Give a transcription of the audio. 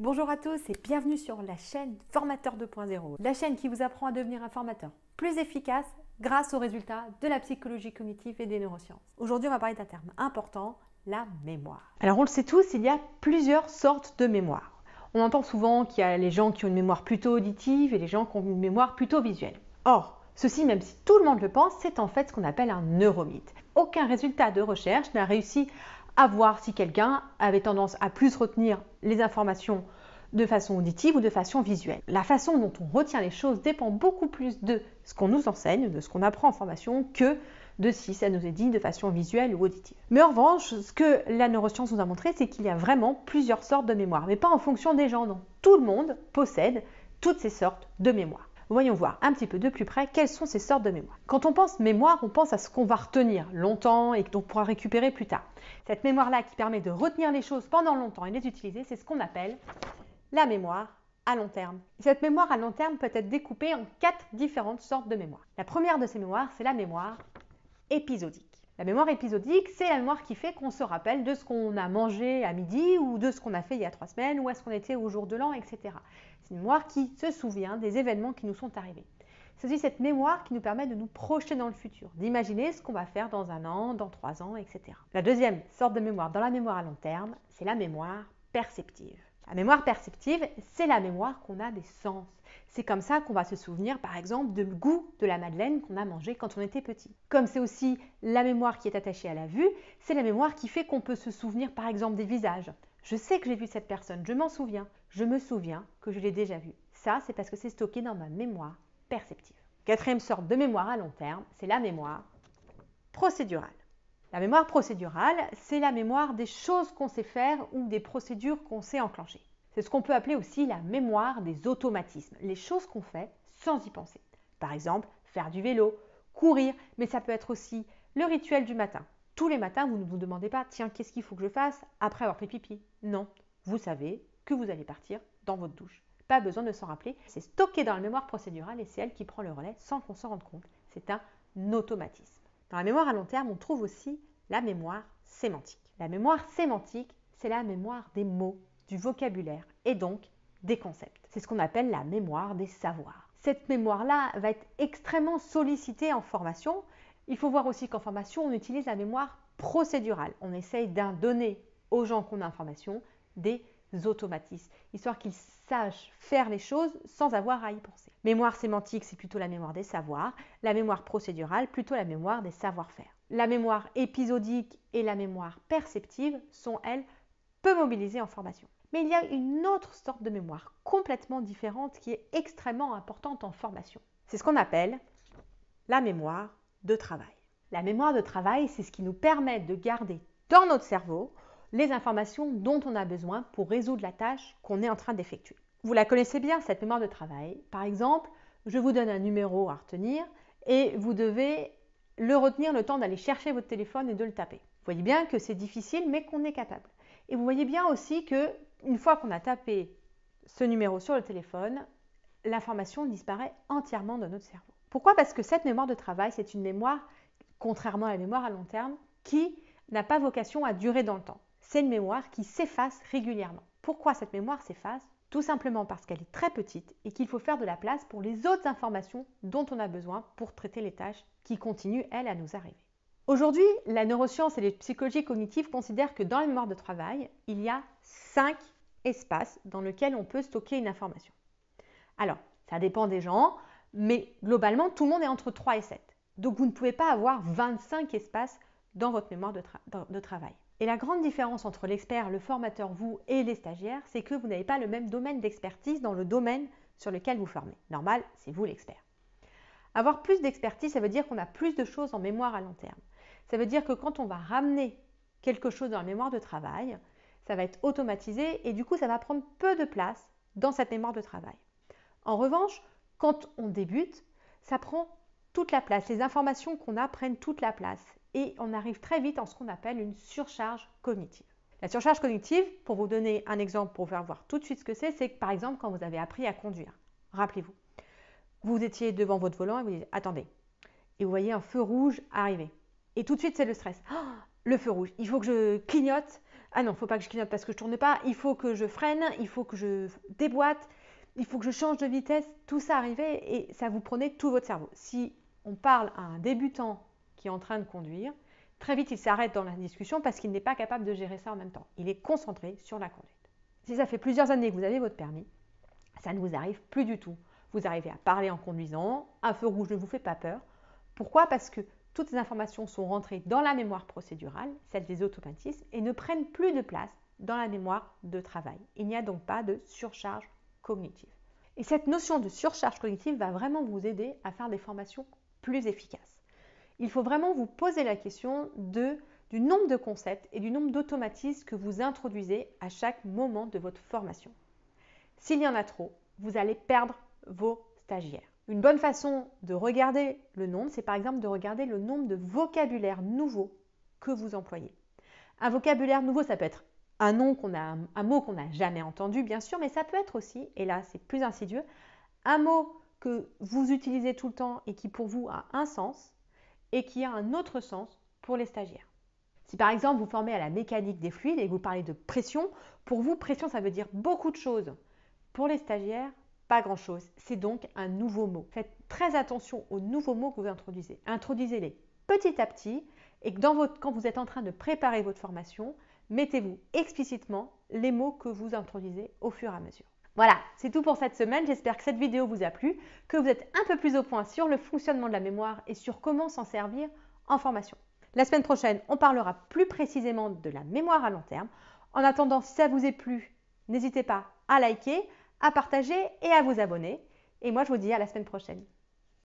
Bonjour à tous et bienvenue sur la chaîne Formateur 2.0, la chaîne qui vous apprend à devenir un formateur plus efficace grâce aux résultats de la psychologie cognitive et des neurosciences. Aujourd'hui, on va parler d'un terme important, la mémoire. Alors on le sait tous, il y a plusieurs sortes de mémoire. On entend souvent qu'il y a les gens qui ont une mémoire plutôt auditive et les gens qui ont une mémoire plutôt visuelle. Or, ceci, même si tout le monde le pense, c'est en fait ce qu'on appelle un neuromythe. Aucun résultat de recherche n'a réussi à voir si quelqu'un avait tendance à plus retenir les informations de façon auditive ou de façon visuelle. La façon dont on retient les choses dépend beaucoup plus de ce qu'on nous enseigne, de ce qu'on apprend en formation, que de si ça nous est dit de façon visuelle ou auditive. Mais en revanche, ce que la neuroscience nous a montré, c'est qu'il y a vraiment plusieurs sortes de mémoire, mais pas en fonction des gens. Non. Tout le monde possède toutes ces sortes de mémoire. Voyons voir un petit peu de plus près quelles sont ces sortes de mémoire. Quand on pense mémoire, on pense à ce qu'on va retenir longtemps et qu'on pourra récupérer plus tard. Cette mémoire-là qui permet de retenir les choses pendant longtemps et les utiliser, c'est ce qu'on appelle la mémoire à long terme. Cette mémoire à long terme peut être découpée en 4 différentes sortes de mémoire. La première de ces mémoires, c'est la mémoire épisodique. La mémoire épisodique, c'est la mémoire qui fait qu'on se rappelle de ce qu'on a mangé à midi ou de ce qu'on a fait il y a 3 semaines, où est-ce qu'on était au jour de l'an, etc. C'est une mémoire qui se souvient des événements qui nous sont arrivés. C'est aussi cette mémoire qui nous permet de nous projeter dans le futur, d'imaginer ce qu'on va faire dans 1 an, dans 3 ans, etc. La deuxième sorte de mémoire dans la mémoire à long terme, c'est la mémoire perceptive. La mémoire perceptive, c'est la mémoire qu'on a des sens. C'est comme ça qu'on va se souvenir, par exemple, du goût de la madeleine qu'on a mangée quand on était petit. Comme c'est aussi la mémoire qui est attachée à la vue, c'est la mémoire qui fait qu'on peut se souvenir, par exemple, des visages. Je sais que j'ai vu cette personne, je m'en souviens. Je me souviens que je l'ai déjà vue. Ça, c'est parce que c'est stocké dans ma mémoire perceptive. Quatrième sorte de mémoire à long terme, c'est la mémoire procédurale. La mémoire procédurale, c'est la mémoire des choses qu'on sait faire ou des procédures qu'on sait enclencher. C'est ce qu'on peut appeler aussi la mémoire des automatismes, les choses qu'on fait sans y penser. Par exemple, faire du vélo, courir, mais ça peut être aussi le rituel du matin. Tous les matins, vous ne vous demandez pas, tiens, qu'est-ce qu'il faut que je fasse après avoir fait pipi? Non, vous savez que vous allez partir dans votre douche. Pas besoin de s'en rappeler, c'est stocké dans la mémoire procédurale et c'est elle qui prend le relais sans qu'on s'en rende compte. C'est un automatisme. Dans la mémoire à long terme, on trouve aussi la mémoire sémantique. La mémoire sémantique, c'est la mémoire des mots, du vocabulaire et donc des concepts. C'est ce qu'on appelle la mémoire des savoirs. Cette mémoire-là va être extrêmement sollicitée en formation. Il faut voir aussi qu'en formation, on utilise la mémoire procédurale. On essaye d'en donner aux gens qu'on a en formation des automatismes, histoire qu'ils sachent faire les choses sans avoir à y penser. Mémoire sémantique, c'est plutôt la mémoire des savoirs. La mémoire procédurale, plutôt la mémoire des savoir-faire. La mémoire épisodique et la mémoire perceptive sont, elles, peu mobilisées en formation. Mais il y a une autre sorte de mémoire complètement différente qui est extrêmement importante en formation. C'est ce qu'on appelle la mémoire de travail. La mémoire de travail, c'est ce qui nous permet de garder dans notre cerveau les informations dont on a besoin pour résoudre la tâche qu'on est en train d'effectuer. Vous la connaissez bien, cette mémoire de travail. Par exemple, je vous donne un numéro à retenir et vous devez le retenir le temps d'aller chercher votre téléphone et de le taper. Vous voyez bien que c'est difficile, mais qu'on est capable. Et vous voyez bien aussi qu'une fois qu'on a tapé ce numéro sur le téléphone, l'information disparaît entièrement de notre cerveau. Pourquoi? Parce que cette mémoire de travail, c'est une mémoire, contrairement à la mémoire à long terme, qui n'a pas vocation à durer dans le temps. C'est une mémoire qui s'efface régulièrement. Pourquoi cette mémoire s'efface? Tout simplement parce qu'elle est très petite et qu'il faut faire de la place pour les autres informations dont on a besoin pour traiter les tâches qui continuent, elles, à nous arriver. Aujourd'hui, la neuroscience et les psychologies cognitives considèrent que dans la mémoire de travail, il y a 5 espaces dans lesquels on peut stocker une information. Alors, ça dépend des gens, mais globalement, tout le monde est entre 3 et 7. Donc, vous ne pouvez pas avoir 25 espaces dans votre mémoire de travail. Et la grande différence entre l'expert, le formateur, vous et les stagiaires, c'est que vous n'avez pas le même domaine d'expertise dans le domaine sur lequel vous formez. Normal, c'est vous l'expert. Avoir plus d'expertise, ça veut dire qu'on a plus de choses en mémoire à long terme. Ça veut dire que quand on va ramener quelque chose dans la mémoire de travail, ça va être automatisé et du coup, ça va prendre peu de place dans cette mémoire de travail. En revanche, quand on débute, ça prend toute la place. Les informations qu'on a prennent toute la place et on arrive très vite en ce qu'on appelle une surcharge cognitive. La surcharge cognitive, pour vous donner un exemple, pour vous faire voir tout de suite ce que c'est que par exemple quand vous avez appris à conduire. Rappelez-vous, vous étiez devant votre volant et vous dites « Attendez ». Et vous voyez un feu rouge arriver. Et tout de suite, c'est le stress. Oh, le feu rouge, il faut que je clignote Ah non, il ne faut pas que je clignote parce que je ne tourne pas, il faut que je freine, il faut que je déboîte, il faut que je change de vitesse. Tout ça arrivait et ça vous prenait tout votre cerveau. Si on parle à un débutant qui est en train de conduire, très vite il s'arrête dans la discussion parce qu'il n'est pas capable de gérer ça en même temps. Il est concentré sur la conduite. Si ça fait plusieurs années que vous avez votre permis, ça ne vous arrive plus du tout. Vous arrivez à parler en conduisant, un feu rouge ne vous fait pas peur. Pourquoi? Parce que toutes ces informations sont rentrées dans la mémoire procédurale, celle des automatismes, et ne prennent plus de place dans la mémoire de travail. Il n'y a donc pas de surcharge cognitive. Et cette notion de surcharge cognitive va vraiment vous aider à faire des formations plus efficaces. Il faut vraiment vous poser la question du nombre de concepts et du nombre d'automatismes que vous introduisez à chaque moment de votre formation. S'il y en a trop, vous allez perdre vos stagiaires. Une bonne façon de regarder le nombre, c'est par exemple de regarder le nombre de vocabulaires nouveaux que vous employez. Un vocabulaire nouveau, ça peut être un mot qu'on n'a jamais entendu, bien sûr, mais ça peut être aussi, et là c'est plus insidieux, un mot que vous utilisez tout le temps et qui pour vous a un sens et qui a un autre sens pour les stagiaires. Si par exemple vous formez à la mécanique des fluides et que vous parlez de pression, pour vous, pression, ça veut dire beaucoup de choses. Pour les stagiaires, pas grand-chose. C'est donc un nouveau mot. Faites très attention aux nouveaux mots que vous introduisez. Introduisez-les petit à petit et quand vous êtes en train de préparer votre formation, mettez-vous explicitement les mots que vous introduisez au fur et à mesure. Voilà, c'est tout pour cette semaine. J'espère que cette vidéo vous a plu, que vous êtes un peu plus au point sur le fonctionnement de la mémoire et sur comment s'en servir en formation. La semaine prochaine, on parlera plus précisément de la mémoire à long terme. En attendant, si ça vous a plu, n'hésitez pas à liker, à partager et à vous abonner. Et moi, je vous dis à la semaine prochaine.